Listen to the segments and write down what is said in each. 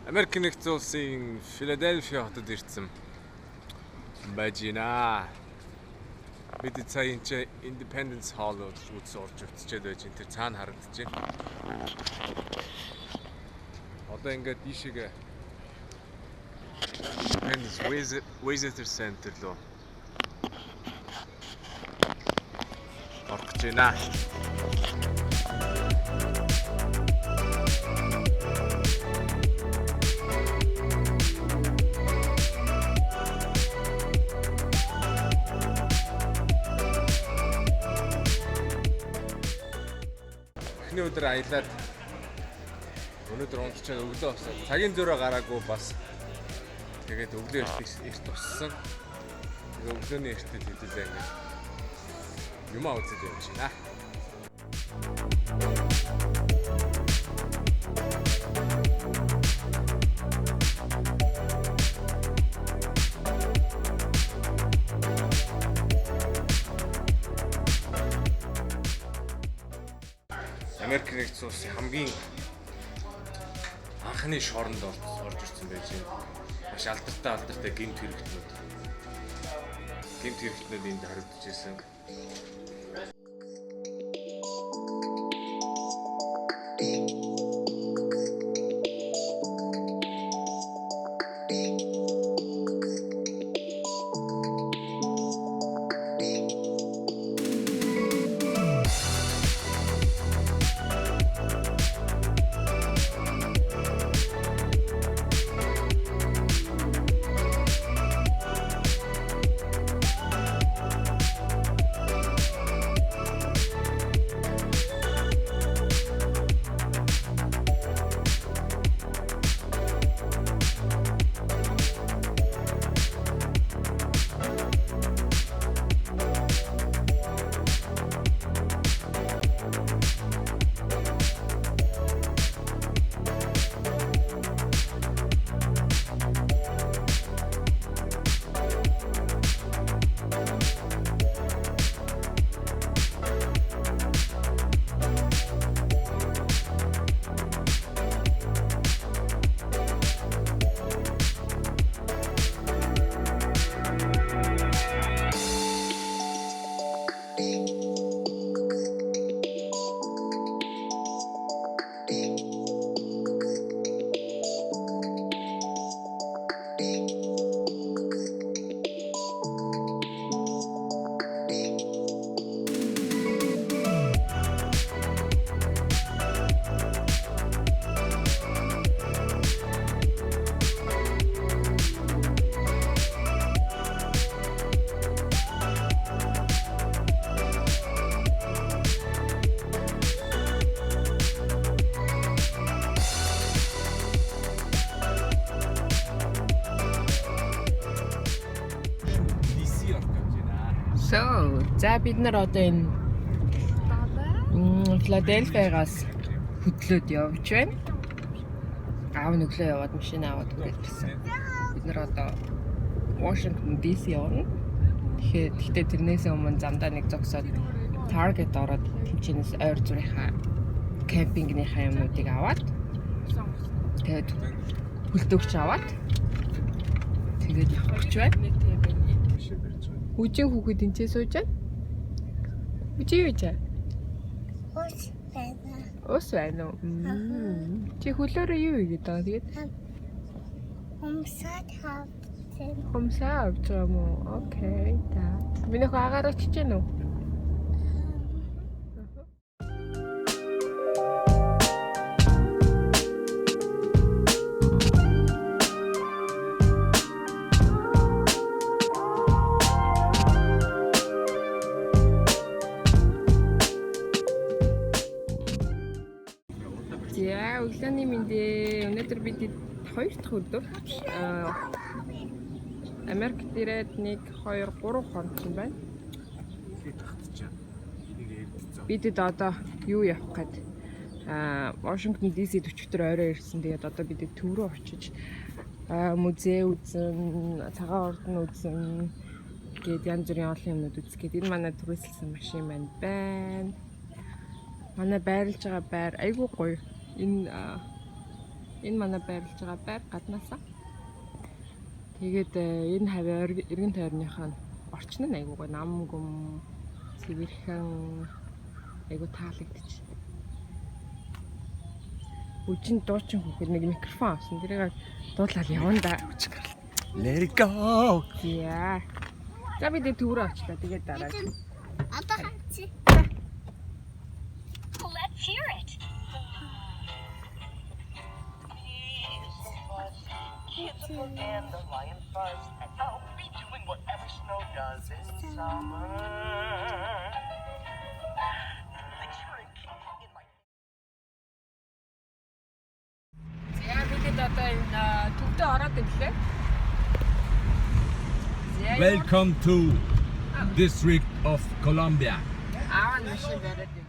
Америк нэгдсэн улсын Филадельфия хотод ирсэн байж байна. Бид сая энэ Independence Hall үз орж утсчээд байж энэ тэр цаана харагдаж байна. Одоо ингээд ийшээгээ Independence Visitor Center руу орох гэж байна. Эхний өдөр аялаад өнөөдөр унтчаад өглөө босоо цагийн зөрөө гараагүй бас тэгээд өглөө эрт туссан. Тэгээд өглөөний эртэд хэдүүлээ ингээд юмаа үзэж явж байна. Америк нэгдсэн улсын хамгийн анхны шоронд орж ирсэн байж байна. Маш алдартай гэмт хэрэгтнүүд энд харагдаж ирсэн. За бид нар одоо энэ Филадельфиагаас хөдлөөд явж байна. Аав нүглөө яваад машин аваад ирсэн. Бид нар одоо Washington DC явна. Гэхдээ тэрнээс өмнө замдаа нэг зогсоод Target ороод тэнцэнээс ойр зүрийнхаа кемпингийнхаа юмнуудыг аваад тэгээд хөлтөгч аваад тэгээд явах гэж байна. Үжийн хүүхэд энэ сууж байна. Үжи юу вэ? Ус байна уу? Чи хөлөөрөө юу игээд байгаа тэгээд? Хомсаа авч байгаа юм уу? Окей. За. Миний хаагаараа чиж гэнэ үү? За, өглөөний мэндэ. Өнөөдөр бид 2 дахь өдөр Америкт ирээд 1 2 3 хоног юм байна. Бидэд одоо юу явах гээд Washington DC 40 өдөр орой ирсэн. Тэгээд одоо бид төв рүү очиж музей үзэн, цагаан ордон үзэн гээд янз бүрийн олон юмнууд үзэх гээд энэ манай түрээсэлсэн машин байна. Манай байрлаж байгаа байр айгүй гоё. Энэ Энэ манай байрлаж байгаа байр гаднаасаа. Тэгээд энэ хавь эргэн тойрныхаа орчин нь айгуугаа нам гүм цэвэрхэн айгуу таалагдчих. Үжин дуучин хүүхэд нэг микрофон авсан. Тэрийг дуулаад явна да. Let it go. Яа. За бид төрөө очлаа. Тэгээд дараа. Одоо ханци. Let's hear it. Kids and the lion fuzz, and I'll be doing whatever snow does in summer. The trick in my Яа бид одоо энэ төвдөө ороод ирлээ. Welcome to District of Columbia. Аавн машин бариад юм.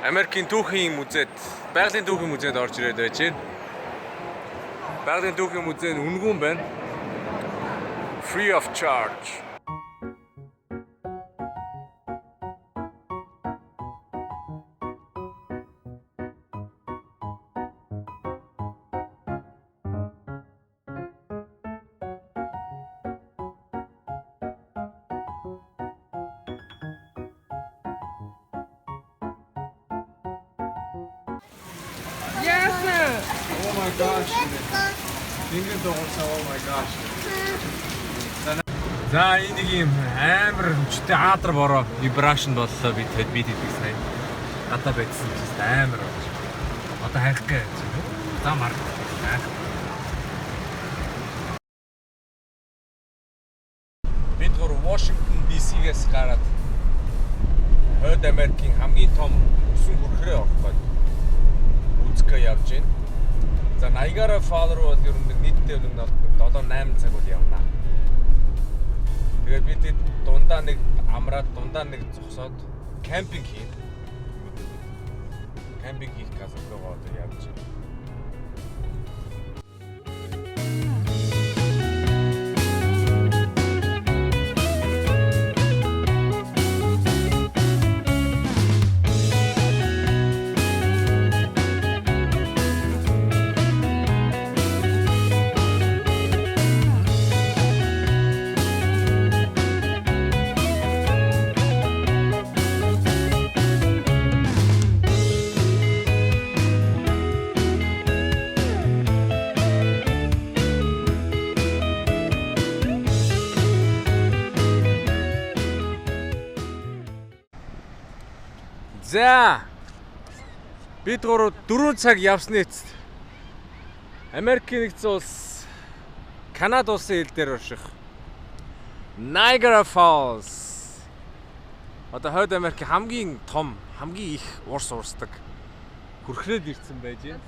Америкийн түүхийн музейд, байгалийн түүхийн музейд орж ирээд байж байна. Байгалийн түүхийн музей нь үнгүүн байна. Free of charge. Yes. Oh my gosh. Ингээд доогоосаа oh my gosh. За энэ нэг юм амар хүчтэй аадар бороо вибрашн боллоо бид хэлдэг сая. Гадаа байдсан чинь амар болж. Одоо хайх гээ. За мар. Бид гур Washington DC-гээс гараад Хойд Америкийн хамгийн том өсөн хүрхрээ орох гээд үзэхээ явж байна. За Niagara Falls руу бол ер нь нийтдээ 7-8 цаг бол явна. Тэгээд бид дундаа нэг амраад дундаа нэг зогсоод кемпинг хийн. Кемпинг хийх газар руу одоо явж байна. За бид 4 цаг явсны эцэст Америкийн нэгдсэн улс Канада улсын хил дээр орших Niagara Falls одоо Хойд Америкийн хамгийн том хамгийн их урс урсдаг хүрхрээд ирсэн байж байна.